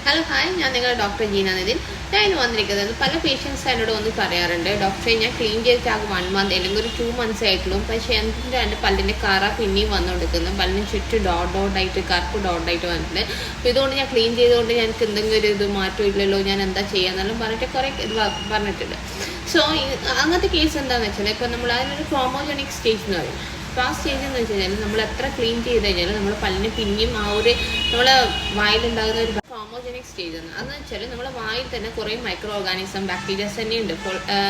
Hello hi, ഞാൻ നിങ്ങളുടെ doctor Jeena Nitin. ഞാൻ ഇന്ന് വന്നിരിക്കുന്നത് പല പേഷ്യൻസ് എന്നോട് വന്ന് പറയാറുണ്ട്, ഡോക്ടറെ ഞാൻ ക്ലീൻ ചെയ്തിട്ടാകും 1 month അല്ലെങ്കിൽ ഒരു 2 months ആയിട്ടുള്ളൂ, പക്ഷേ എൻ്റെ പല്ലിൻ്റെ കറ പിന്നെയും വന്നുകൊടുക്കുന്നു. പല്ലിന് ചുറ്റും ഡോട്ടായിട്ട് കറുപ്പ് ഡോട്ടായിട്ട് വന്നിട്ടുണ്ട്. അപ്പോൾ ഇതുകൊണ്ട് ഞാൻ ക്ലീൻ ചെയ്തുകൊണ്ട് എനിക്ക് എന്തെങ്കിലും ഒരു ഇത് മാറ്റം ഇല്ലല്ലോ, ഞാൻ എന്താ ചെയ്യാന്നെല്ലാം പറഞ്ഞിട്ട് കുറേ ഇത് പറഞ്ഞിട്ടുണ്ട്. സോ അങ്ങനത്തെ കേസ് എന്താണെന്ന് വെച്ചാൽ, ഇപ്പോൾ നമ്മൾ അതിനൊരു ക്രോമോജനിക് സ്റ്റേജ് എന്ന് പറയും. അപ്പോൾ ആ സ്റ്റേജ് എന്ന് വെച്ച് കഴിഞ്ഞാൽ നമ്മൾ എത്ര ക്ലീൻ ചെയ്ത് കഴിഞ്ഞാലും നമ്മൾ പല്ലിന് പിന്നെയും ആ ഒരു നമ്മളെ വായിലുണ്ടാകുന്ന ഒരു ക്രോമോജനിക് സ്റ്റേജ് ആണ്. അതെന്ന് വെച്ചാൽ നമ്മുടെ വായിൽ തന്നെ കുറേ മൈക്രോ ഓർഗാനിസം ബാക്ടീരിയസ് തന്നെ ഉണ്ട്.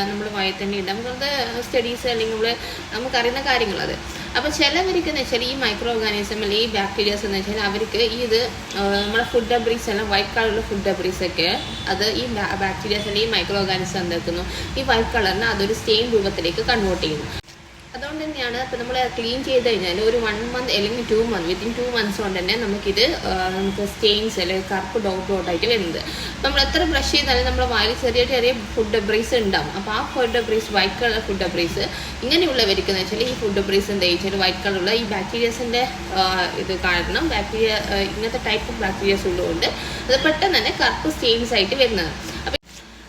നമ്മുടെ വായിൽ തന്നെ ഉണ്ട്. നമുക്കത് സ്റ്റഡീസ് അല്ലെങ്കിൽ നമുക്കറിയുന്ന കാര്യങ്ങൾ അത്. അപ്പോൾ ചിലവർക്ക് എന്ന് വെച്ചാൽ ഈ മൈക്രോ ഓർഗാനിസം അല്ലെങ്കിൽ ഈ ബാക്ടീരിയസ് എന്ന് വെച്ചാൽ അവർക്ക് ഇത് നമ്മുടെ ഫുഡ് ഡബ്രീസ് എല്ലാം വൈറ്റ് കളറുള്ള ഫുഡ് ഡബ്രീസ് ഒക്കെ അത് ഈ ബാക്ടീരിയസ് അല്ലെങ്കിൽ ഈ മൈക്രോ ഓർഗാനിസം എന്താക്കുന്നു, ഈ വൈറ്റ് കളറിനെ അതൊരു സ്റ്റെയിൻ രൂപത്തിലേക്ക് കൺവേർട്ട് ചെയ്യുന്നു. അതുകൊണ്ട് തന്നെയാണ് ഇപ്പോൾ നമ്മൾ ക്ലീൻ ചെയ്ത് കഴിഞ്ഞാൽ ഒരു 1 month അല്ലെങ്കിൽ 2 months വിത്തിൻ 2 months കൊണ്ട് തന്നെ നമുക്ക് സ്റ്റെയിൻസ് അല്ലെങ്കിൽ കറുപ്പ് ഡോട്ടായിട്ട് വരുന്നത്. നമ്മൾ എത്ര ബ്രഷ് ചെയ്താലും നമ്മുടെ വായിൽ ചെറിയ ഫുഡ് ഡബ്രീസ് ഉണ്ടാവും. അപ്പോൾ ആ ഫുഡ് ഡബ്രീസ് വൈറ്റ് കളർ ഫുഡ് ഡബ്രീസ് ഇങ്ങനെയുള്ളവർക്ക് എന്ന് വെച്ചാൽ ഈ ഫുഡ് ഡബ്രീസ് എന്താ വെച്ചാൽ വൈറ്റ് കളറുള്ള ഈ ബാക്ടീരിയസിൻ്റെ ഇത് കാരണം ഇങ്ങനത്തെ ടൈപ്പ് ഓഫ് ബാക്ടീരിയസ് ഉള്ളതുകൊണ്ട് അത് പെട്ടെന്ന് തന്നെ കറുപ്പ് സ്റ്റെയിൻസ് ആയിട്ട് വരുന്നത്.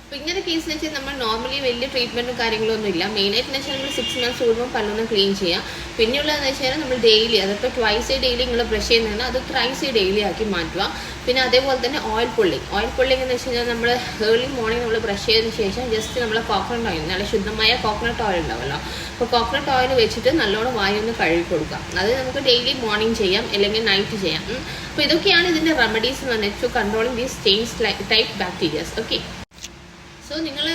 അപ്പോൾ ഇങ്ങനെ കേസ് എന്ന് വെച്ചാൽ നമ്മൾ നോർമലി വലിയ ട്രീറ്റ്മെൻറ്റും കാര്യങ്ങളൊന്നും ഇല്ല. മെയിനായിട്ട് എന്ന് വെച്ചാൽ നമ്മൾ 6 months കൂടുമ്പോൾ പല്ലൊന്ന് ക്ലീൻ ചെയ്യാം. പിന്നെയുള്ളതെന്ന് വെച്ചാൽ നമ്മൾ ഡെയിലി, അതിപ്പോൾ ട്വൈസ് ഡെയിലി നിങ്ങൾ ബ്രഷ് ചെയ്യുന്നതാണ്, അത് ത്രൈസ് ഡെയിലി ആക്കി മാറ്റുക. പിന്നെ അതേപോലെ തന്നെ ഓയിൽ പുള്ളിങ് എന്ന് വെച്ച് കഴിഞ്ഞാൽ നമ്മൾ ഏർലി മോർണിംഗ് നമ്മൾ ബ്രഷ് ചെയ്തതിന് ശേഷം ജസ്റ്റ് നമ്മൾ കോക്കനട്ട് ഓയിൽ, നല്ല ശുദ്ധമായ കോക്കനട്ട് ഓയിൽ ഉണ്ടാവുമല്ലോ, അപ്പോൾ കോക്കനട്ട് ഓയിൽ വെച്ചിട്ട് നല്ലോണം വായൊന്ന് കഴുകി കൊടുക്കുക. അത് നമുക്ക് ഡെയിലി മോർണിംഗ് ചെയ്യാം അല്ലെങ്കിൽ നൈറ്റ് ചെയ്യാം. അപ്പോൾ ഇതൊക്കെയാണ് ഇതിൻ്റെ റെമഡീസ് എന്ന് പറഞ്ഞാൽ to controlling these stains type bacterias. Okay, so നിങ്ങൾ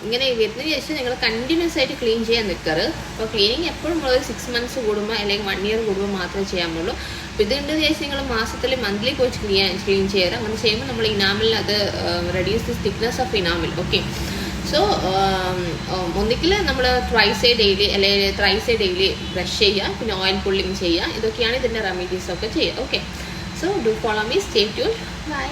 ഇങ്ങനെ വരുന്നതിന് ശേഷം നിങ്ങൾ കണ്ടിന്യൂസ് ആയിട്ട് ക്ലീൻ ചെയ്യാൻ നിൽക്കാറ്. അപ്പോൾ ക്ലീനിങ് എപ്പോഴും ഒരു 6 months കൂടുമ്പോൾ അല്ലെങ്കിൽ 1 year കൂടുമ്പോൾ മാത്രമേ ചെയ്യാൻ പാടുള്ളൂ. അപ്പോൾ ഇതുണ്ടെന്ന് വെച്ചാൽ നിങ്ങൾ മാസത്തിൽ മന്ത്ലി പോയി ക്ലീൻ ചെയ്യാറ്. അങ്ങനെ ചെയ്യുമ്പോൾ നമ്മൾ ഇനാമിൽ അത് reduce the thickness of enamel. Okay, so ഒന്നിക്കിൽ നമ്മൾ ട്വൈസ് ഡെയിലി അല്ലെങ്കിൽ ത്രൈസ് ഡെയിലി ബ്രഷ് ചെയ്യുക, പിന്നെ ഓയിൽ പുള്ളിങ് ചെയ്യുക. ഇതൊക്കെയാണ് ഇതിൻ്റെ റെമഡീസ് ഒക്കെ ചെയ്യുക. Okay, so do follow me, stay tune, by.